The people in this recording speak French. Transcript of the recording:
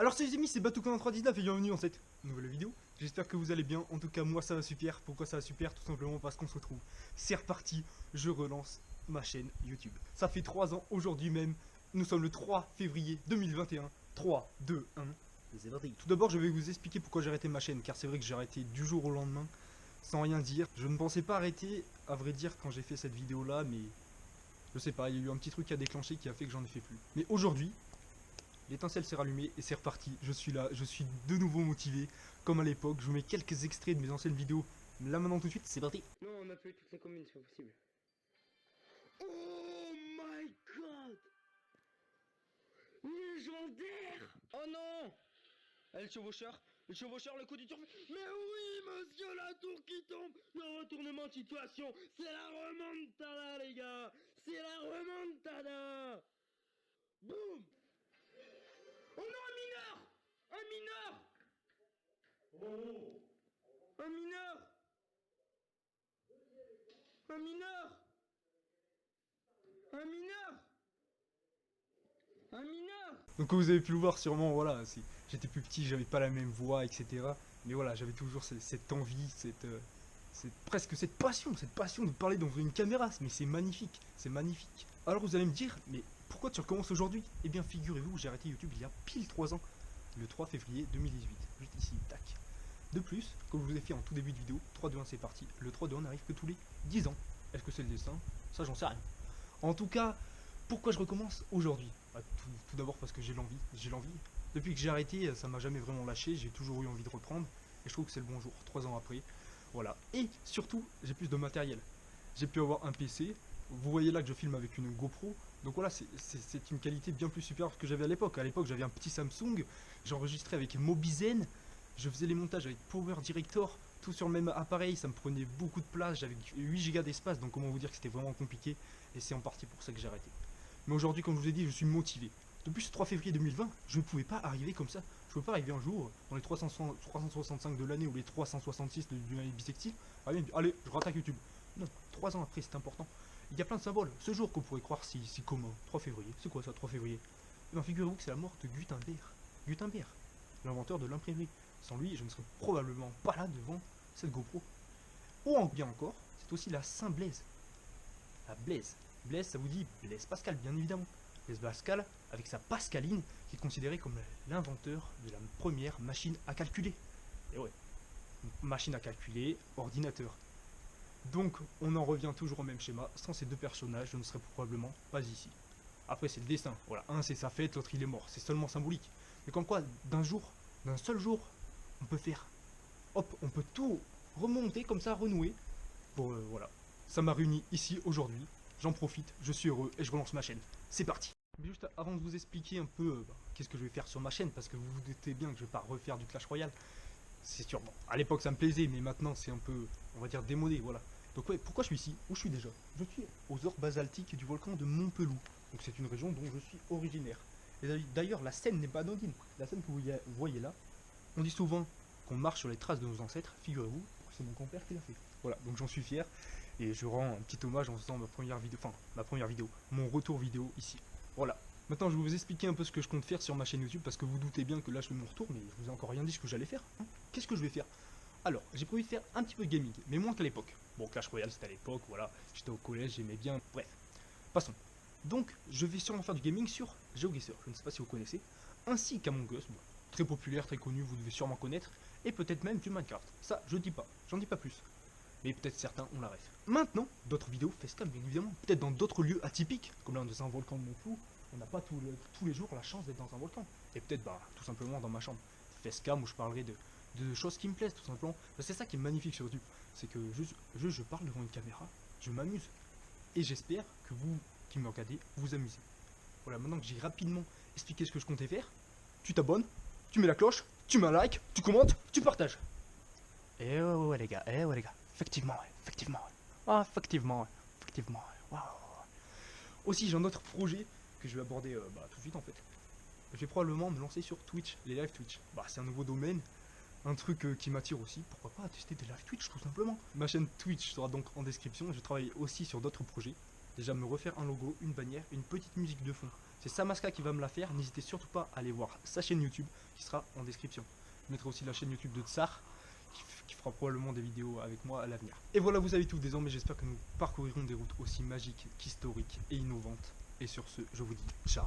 Alors salut les amis, c'est Batoukan319 et bienvenue dans cette nouvelle vidéo. J'espère que vous allez bien, en tout cas moi ça va super. Pourquoi ça va super? Tout simplement parce qu'on se retrouve. C'est reparti, je relance ma chaîne YouTube. Ça fait 3 ans aujourd'hui même, nous sommes le 3 février 2021. 3, 2, 1, et c'est parti. Tout d'abord je vais vous expliquer pourquoi j'ai arrêté ma chaîne, car c'est vrai que j'ai arrêté du jour au lendemain, sans rien dire. Je ne pensais pas arrêter, à vrai dire, quand j'ai fait cette vidéo là, mais je sais pas, il y a eu un petit truc qui a déclenché qui a fait que j'en ai fait plus. Mais aujourd'hui, l'étincelle s'est rallumée et c'est reparti. Je suis là, je suis de nouveau motivé, comme à l'époque. Je vous mets quelques extraits de mes anciennes vidéos. Là maintenant tout de suite, c'est parti. Non, on a fait toutes les communes, c'est pas possible. Oh my god! Légendaire! Oh non! Ah, le chevaucheur, le coup du tour. Mais oui, monsieur, la tour qui tombe! Le retournement de situation! C'est la remontada, les gars! C'est la remontada! Boum! Oh non, un mineur! Un mineur! Oh! Un mineur! Un mineur! Un mineur! Un mineur! Donc comme vous avez pu le voir sûrement, voilà, j'étais plus petit, j'avais pas la même voix, etc. Mais voilà, j'avais toujours cette envie, presque cette passion de parler devant une caméra. Mais c'est magnifique, c'est magnifique. Alors vous allez me dire, mais pourquoi tu recommences aujourd'hui? Eh bien figurez-vous, j'ai arrêté YouTube il y a pile 3 ans, le 3 février 2018, juste ici, tac. De plus, comme je vous ai fait en tout début de vidéo, 3-2-1 c'est parti, le 3-2-1 n'arrive que tous les 10 ans. Est-ce que c'est le destin? Ça j'en sais rien. En tout cas, pourquoi je recommence aujourd'hui? Tout d'abord parce que j'ai l'envie. Depuis que j'ai arrêté, ça m'a jamais vraiment lâché, j'ai toujours eu envie de reprendre, et je trouve que c'est le bon jour, 3 ans après. Voilà, et surtout, j'ai plus de matériel. J'ai pu avoir un PC, vous voyez là que je filme avec une GoPro, donc voilà, c'est une qualité bien plus supérieure que j'avais à l'époque. À l'époque, j'avais un petit Samsung, j'enregistrais avec Mobizen, je faisais les montages avec Power Director, tout sur le même appareil, ça me prenait beaucoup de place, j'avais 8 Go d'espace, donc comment vous dire que c'était vraiment compliqué, et c'est en partie pour ça que j'ai arrêté. Mais aujourd'hui, comme je vous ai dit, je suis motivé. Depuis ce 3 février 2020, je ne pouvais pas arriver comme ça. Je ne pouvais pas arriver un jour, dans les 365 de l'année ou les 366 d'une année bissextile, allez, je rattaque YouTube. Non, 3 ans après, c'est important. Il y a plein de symboles. Ce jour qu'on pourrait croire si commun, 3 février, c'est quoi ça, 3 février? Eh bien, figurez-vous que c'est la mort de Gutenberg. Gutenberg, l'inventeur de l'imprimerie. Sans lui, je ne serais probablement pas là devant cette GoPro. Ou bien encore, c'est aussi la Saint-Blaise. La Blaise. Blaise, ça vous dit Blaise Pascal, bien évidemment. Blaise Pascal, avec sa Pascaline, qui est considéré comme l'inventeur de la première machine à calculer. Et ouais, machine à calculer, ordinateur. Donc, on en revient toujours au même schéma. Sans ces deux personnages, je ne serais probablement pas ici. Après, c'est le destin. Voilà, un c'est sa fête, l'autre il est mort. C'est seulement symbolique. Mais comme quoi, d'un seul jour, on peut faire. Hop, on peut tout remonter comme ça, renouer. Bon, voilà. Ça m'a réuni ici aujourd'hui. J'en profite, je suis heureux et je relance ma chaîne. C'est parti. Mais juste avant de vous expliquer un peu qu'est-ce que je vais faire sur ma chaîne, parce que vous vous doutez bien que je vais pas refaire du Clash Royale. C'est sûr, bon, à l'époque ça me plaisait, mais maintenant c'est un peu, on va dire, démodé, voilà. Donc ouais, pourquoi je suis ici? Où je suis déjà? Je suis aux ors basaltiques du volcan de Montpelou. Donc c'est une région dont je suis originaire. Et d'ailleurs, la scène n'est pas anodine. La scène que vous voyez là, on dit souvent qu'on marche sur les traces de nos ancêtres. Figurez-vous que c'est mon grand-père qui l'a fait. Voilà, donc j'en suis fier. Et je rends un petit hommage en faisant ma première vidéo, mon retour vidéo ici. Voilà. Maintenant, je vais vous expliquer un peu ce que je compte faire sur ma chaîne YouTube, parce que vous doutez bien que là, je fais mon retour, mais je vous ai encore rien dit ce que j'allais faire. Hein. Qu'est-ce que je vais faire? Alors, j'ai prévu de faire un petit peu de gaming, mais moins qu'à l'époque. Bon, Clash Royale, c'était à l'époque, voilà. J'étais au collège, j'aimais bien. Bref, passons. Donc, je vais sûrement faire du gaming sur GeoGuessr, je ne sais pas si vous connaissez, ainsi qu'Among Us, bon, très populaire, très connu, vous devez sûrement connaître, et peut-être même du Minecraft. Ça, je dis pas, j'en dis pas plus. Mais peut-être certains ont la ref. Maintenant, d'autres vidéos facecam bien évidemment, peut-être dans d'autres lieux atypiques, comme là dans un volcan de Montpelou, on n'a pas tous les jours la chance d'être dans un volcan. Et peut-être tout simplement dans ma chambre. Facecam où je parlerai de choses qui me plaisent tout simplement. C'est ça qui est magnifique sur YouTube, c'est que je parle devant une caméra, je m'amuse. Et j'espère que vous qui me regardez, vous amusez. Voilà, maintenant que j'ai rapidement expliqué ce que je comptais faire, tu t'abonnes, tu mets la cloche, tu mets un like, tu commentes, tu partages. Ouais les gars, les gars. Effectivement, effectivement. Ah, effectivement, effectivement. Waouh. Aussi, j'ai un autre projet que je vais aborder tout de suite en fait. Je vais probablement me lancer sur Twitch, les live Twitch. C'est un nouveau domaine, un truc qui m'attire aussi. Pourquoi pas tester des live Twitch tout simplement. Ma chaîne Twitch sera donc en description. Je travaille aussi sur d'autres projets. Déjà me refaire un logo, une bannière, une petite musique de fond. C'est Samaska qui va me la faire. N'hésitez surtout pas à aller voir sa chaîne YouTube qui sera en description. Je mettrai aussi la chaîne YouTube de Tsar qui fera probablement des vidéos avec moi à l'avenir. Et voilà, vous savez tout désormais. J'espère que nous parcourirons des routes aussi magiques qu'historiques et innovantes. Et sur ce, je vous dis ciao.